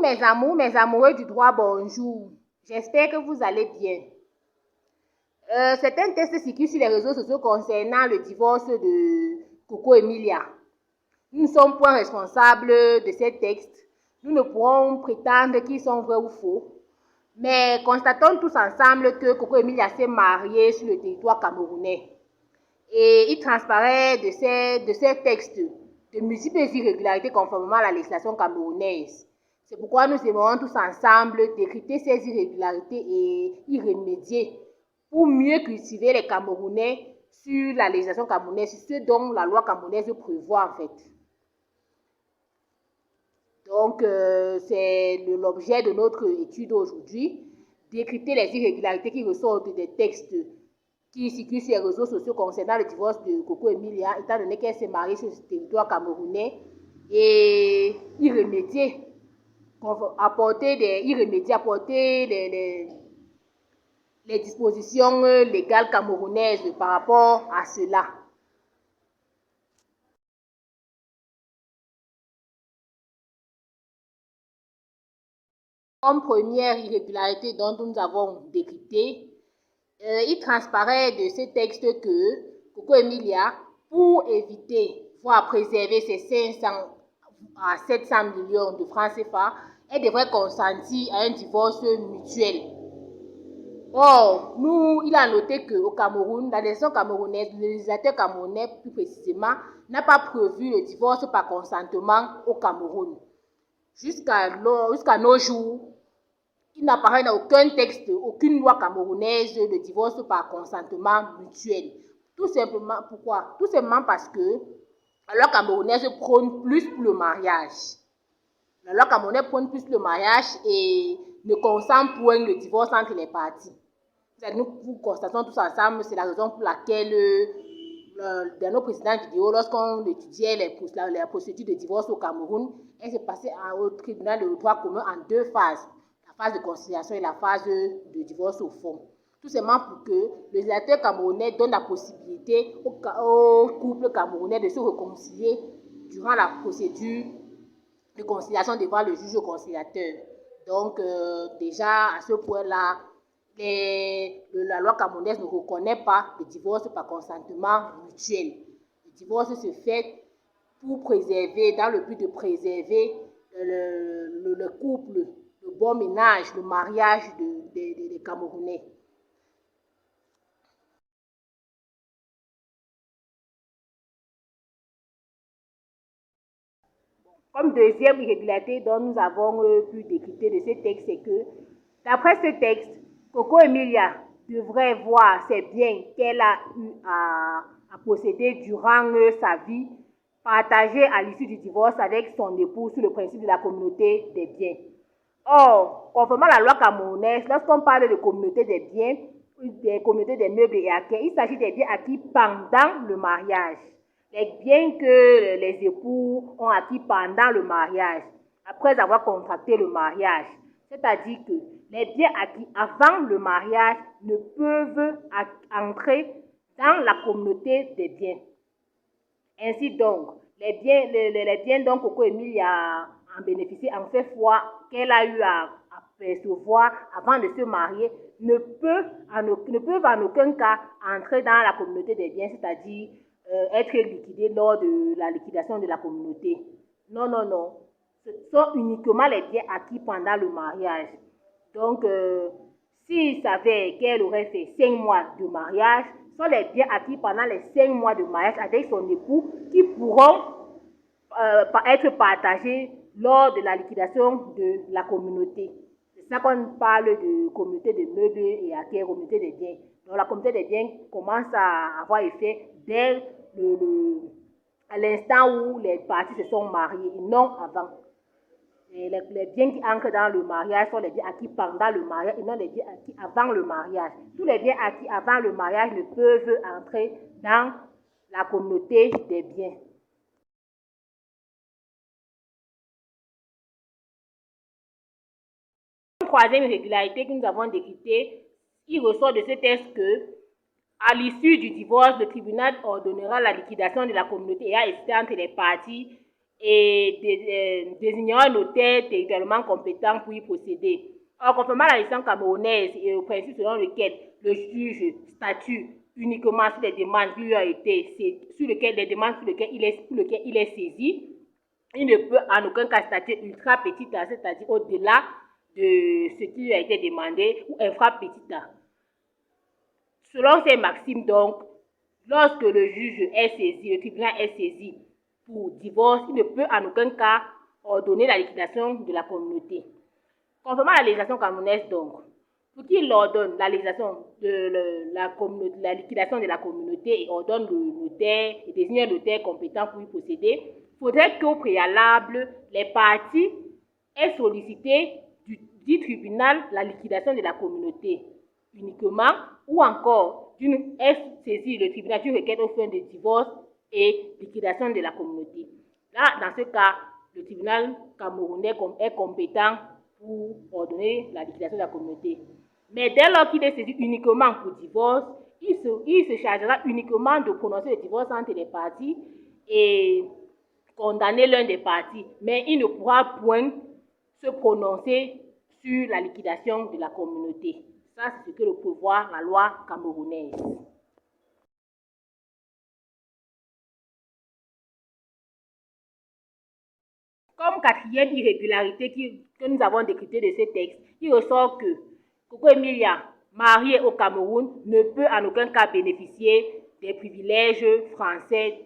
mes amours, mes amoureux du droit, bonjour. J'espère que vous allez bien. C'est un test circule sur les réseaux sociaux concernant le divorce de Coco Emilia. Nous ne sommes point responsables de ces textes. Nous ne pourrons prétendre qu'ils sont vrais ou faux. Mais constatons tous ensemble que Coco Emilia s'est mariée sur le territoire camerounais. Et il transparaît de ces textes de multiples irrégularités conformément à la législation camerounaise. C'est pourquoi nous aimerons tous ensemble décrypter ces irrégularités et y remédier pour mieux cultiver les Camerounais sur la législation camerounaise, sur ce dont la loi camerounaise prévoit en fait. Donc, c'est l'objet de notre étude aujourd'hui, décrypter les irrégularités qui ressortent des textes qui circulent sur les réseaux sociaux concernant le divorce de Coco Emilia, étant donné qu'elle s'est mariée sur ce territoire camerounais, et y remédier, apporter les dispositions légales camerounaises par rapport à cela. Comme première irrégularité dont nous avons décrypté, il transparaît de ce texte que Coco Emilia, pour éviter, voire préserver ses 500 à 700 millions de francs CFA, elle devrait consentir à un divorce mutuel. Or, il a noté qu'au Cameroun, la législation camerounaise, le législateur camerounais plus précisément, n'a pas prévu le divorce par consentement au Cameroun. Jusqu'à nos jours, il n'apparaît dans aucun texte, aucune loi camerounaise de divorce par consentement mutuel. Tout simplement, pourquoi? Tout simplement parce que la loi camerounaise prône plus pour le mariage. La loi camerounaise prône plus le mariage et ne consent point le divorce entre les parties. Nous constatons tous ensemble, c'est la raison pour laquelle dans nos précédentes vidéos, lorsqu'on étudiait les procédures de divorce au Cameroun, elle s'est passée au tribunal de droit commun en deux phases. La phase de conciliation et la phase de divorce au fond. Tout simplement pour que le législateur camerounais donne la possibilité au couple camerounais de se réconcilier durant la procédure de conciliation devant le juge conciliateur. Donc, déjà, à ce point-là, la loi camerounaise ne reconnaît pas le divorce par consentement mutuel. Le divorce se fait pour préserver, dans le but de préserver le couple, le bon ménage, le mariage des Camerounais. Comme deuxième irrégularité dont nous avons pu décrypter de ce texte, c'est que, d'après ce texte, Coco Emilia devrait voir ses biens qu'elle a eu à posséder durant sa vie, partagés à l'issue du divorce avec son époux sous le principe de la communauté des biens. Or, conformément à la loi camerounaise, lorsqu'on parle de communauté des biens, des communautés des meubles et acquis, il s'agit des biens acquis pendant le mariage. Les biens que les époux ont acquis pendant le mariage, après avoir contracté le mariage. C'est-à-dire que les biens acquis avant le mariage ne peuvent entrer dans la communauté des biens. Ainsi donc, les biens dont Coco Emilia en bénéficie en fait foi qu'elle a eu à percevoir avant de se marier ne peuvent en aucun cas entrer dans la communauté des biens, c'est-à-dire être liquidés lors de la liquidation de la communauté. Non, non, non. Ce sont uniquement les biens acquis pendant le mariage. Donc, s'il savait qu'elle aurait fait 5 mois de mariage, ce sont les biens acquis pendant les 5 mois de mariage avec son époux qui pourront être partagés lors de la liquidation de la communauté. C'est ça qu'on parle de communauté de meubles et acquis, communauté des biens. Donc, la communauté des biens commence à avoir effet dès à l'instant où les parties se sont mariées et non avant. Et les biens qui entrent dans le mariage sont les biens acquis pendant le mariage et non les biens acquis avant le mariage. Tous les biens acquis avant le mariage ne peuvent entrer dans la communauté des biens. Troisième irrégularité que nous avons décryptée, il ressort de ce texte que, à l'issue du divorce, le tribunal ordonnera la liquidation de la communauté ayant existé entre les parties et désignera un notaire territorialement compétent pour y procéder. Or, conformément à la législation camerounaise et au principe selon lequel le juge statue uniquement sur les demandes qui lui ont été, sur lesquelles il est saisi, il ne peut en aucun cas statuer ultra petita, c'est-à-dire au-delà de ce qui lui a été demandé, ou infra petita. Selon ces maximes, donc, lorsque le juge est saisi, le tribunal est saisi pour divorce, il ne peut en aucun cas ordonner la liquidation de la communauté. Conformément à la législation camerounaise, donc, pour qu'il ordonne la liquidation de la communauté et ordonne le notaire et désigne un notaire compétent pour y procéder, il faudrait qu'au préalable, les parties aient sollicité du dit tribunal la liquidation de la communauté uniquement, ou encore est saisi le tribunal d'une requête aux fins de divorce et liquidation de la communauté. Là, dans ce cas, le tribunal camerounais est compétent pour ordonner la liquidation de la communauté. Mais dès lors qu'il est saisi uniquement pour divorce, il se chargera uniquement de prononcer le divorce entre les parties et condamner l'un des parties, mais il ne pourra point se prononcer sur la liquidation de la communauté. Ça, c'est ce que le prévoit la loi camerounaise. Comme quatrième irrégularité que nous avons décryptée de ce texte, il ressort que Coco Emilia, mariée au Cameroun, ne peut en aucun cas bénéficier des privilèges français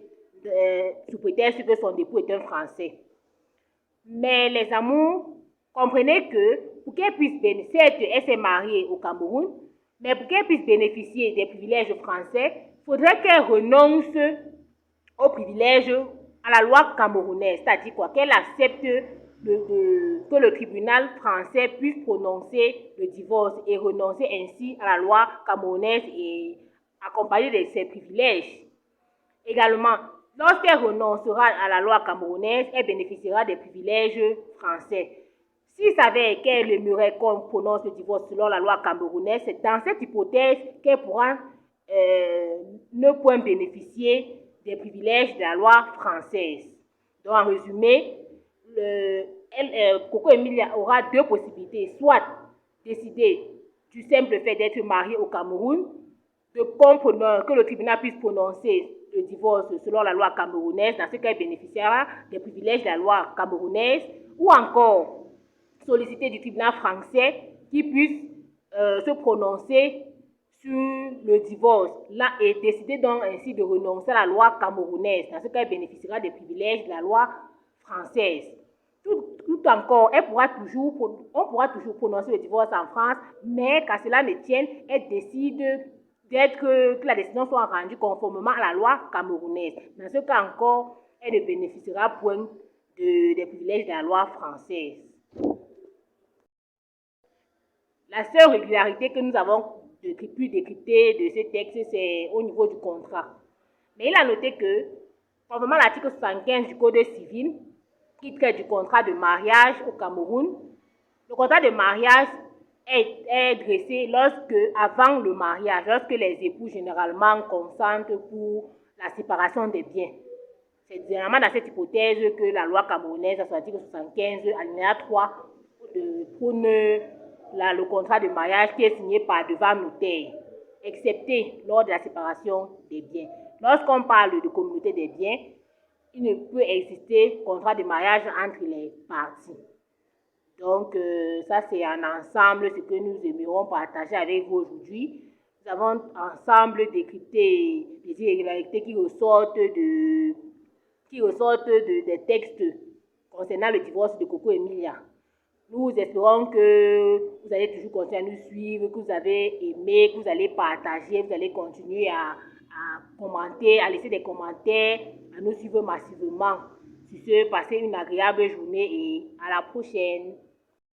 sous prétexte que son époux est un Français. Mais les amours, comprenez que pour qu'elle puisse bénéficier, certes, elle s'est mariée au Cameroun, mais pour qu'elle puisse bénéficier des privilèges français, il faudrait qu'elle renonce aux privilèges à la loi camerounaise, c'est-à-dire quoi, qu'elle accepte que le tribunal français puisse prononcer le divorce et renoncer ainsi à la loi camerounaise et accompagner de ses privilèges. Également, lorsqu'elle renoncera à la loi camerounaise, elle bénéficiera des privilèges français. S'il savait qu'elle aimerait qu'on prononce le divorce selon la loi camerounaise, c'est dans cette hypothèse qu'elle pourra ne point bénéficier des privilèges de la loi française. Donc, en résumé, Coco Emilia aura deux possibilités, soit décider du simple fait d'être mariée au Cameroun, que le tribunal puisse prononcer le divorce selon la loi camerounaise, dans ce cas, elle bénéficiera des privilèges de la loi camerounaise, ou encore solliciter du tribunal français qui puisse se prononcer sur le divorce là, et décider donc ainsi de renoncer à la loi camerounaise. Dans ce cas, elle bénéficiera des privilèges de la loi française. Tout encore, on pourra toujours prononcer le divorce en France, mais qu'à cela ne tienne, elle décide que la décision soit rendue conformément à la loi camerounaise. Dans ce cas encore, elle ne bénéficiera point des privilèges de la loi française. La seule régularité que nous avons pu décrypter de ce texte, c'est au niveau du contrat. Mais il a noté que, conformément à l'article 75 du Code civil, qui traite du contrat de mariage au Cameroun, le contrat de mariage est dressé avant le mariage, lorsque les époux généralement consentent pour la séparation des biens. C'est généralement dans cette hypothèse que la loi camerounaise, à son article 75, alinéa 3, prône le contrat de mariage qui est signé par devant notaire, excepté lors de la séparation des biens. Lorsqu'on parle de communauté des biens, il ne peut exister contrat de mariage entre les parties. Donc, ça c'est en ensemble ce que nous aimerions partager avec vous aujourd'hui. Nous avons ensemble décrypté les irrégularités qui ressortent des textes concernant le divorce de Coco Emilia. Nous espérons que vous allez toujours continuer à nous suivre, que vous avez aimé, que vous allez partager, vous allez continuer à commenter, à laisser des commentaires, à nous suivre massivement. Sur ce, passez une agréable journée et à la prochaine.